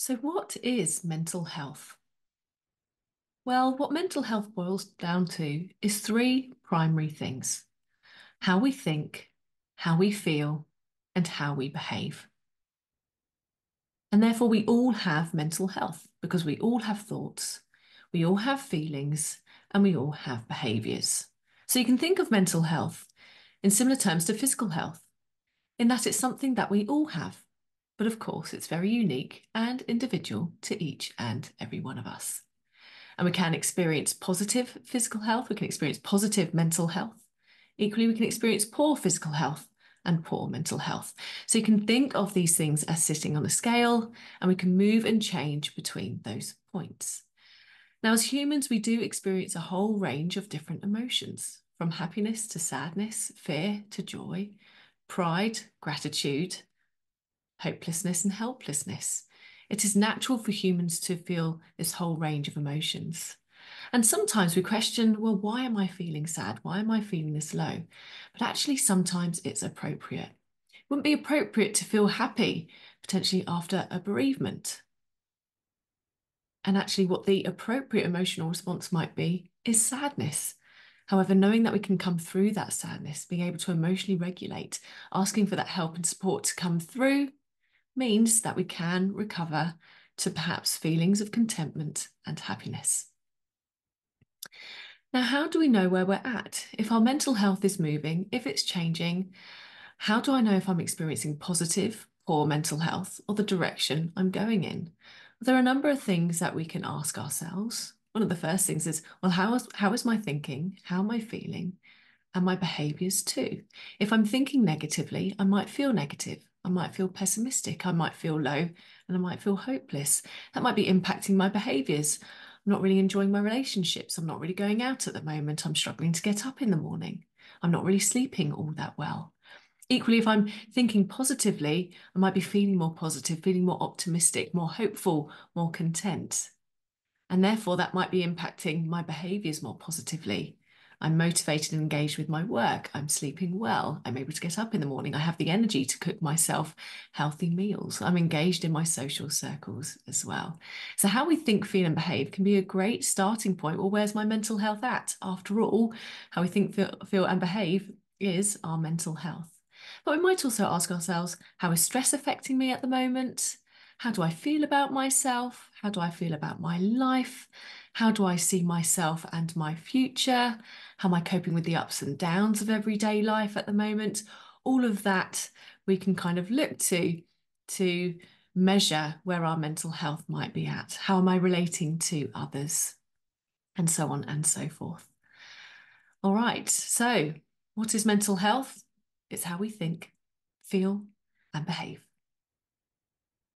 So, what is mental health? Well, what mental health boils down to is three primary things: how we think, how we feel, and how we behave. And therefore, we all have mental health because we all have thoughts, we all have feelings, and we all have behaviors. So, you can think of mental health in similar terms to physical health, in that it's something that we all have. But of course, it's very unique and individual to each and every one of us. And we can experience positive physical health, we can experience positive mental health. Equally, we can experience poor physical health and poor mental health. So you can think of these things as sitting on a scale, and we can move and change between those points. Now, as humans, we do experience a whole range of different emotions, from happiness to sadness, fear to joy, pride, gratitude, hopelessness, and helplessness. It is natural for humans to feel this whole range of emotions. And sometimes we question, well, why am I feeling sad? Why am I feeling this low? But actually, sometimes it's appropriate. It wouldn't be appropriate to feel happy potentially after a bereavement. And actually, what the appropriate emotional response might be is sadness. However, knowing that we can come through that sadness, being able to emotionally regulate, asking for that help and support to come through means that we can recover to perhaps feelings of contentment and happiness. Now, how do we know where we're at? If our mental health is moving, if it's changing, how do I know if I'm experiencing positive, poor mental health or the direction I'm going in? There are a number of things that we can ask ourselves. One of the first things is, well, how is my thinking? How am I feeling? And my behaviors too. If I'm thinking negatively, I might feel negative. I might feel pessimistic. I might feel low and I might feel hopeless. That might be impacting my behaviors. I'm not really enjoying my relationships. I'm not really going out at the moment. I'm struggling to get up in the morning. I'm not really sleeping all that well. Equally, if I'm thinking positively, I might be feeling more positive, feeling more optimistic, more hopeful, more content. And therefore, that might be impacting my behaviors more positively. I'm motivated and engaged with my work. I'm sleeping well. I'm able to get up in the morning. I have the energy to cook myself healthy meals. I'm engaged in my social circles as well. So, how we think, feel, and behave can be a great starting point. Well, where's my mental health at? After all, how we think, feel and behave is our mental health. But we might also ask ourselves, how is stress affecting me at the moment? How do I feel about myself? How do I feel about my life? How do I see myself and my future? How am I coping with the ups and downs of everyday life at the moment? All of that we can kind of look to measure where our mental health might be at. How am I relating to others? And so on and so forth. All right, so what is mental health? It's how we think, feel, and behave.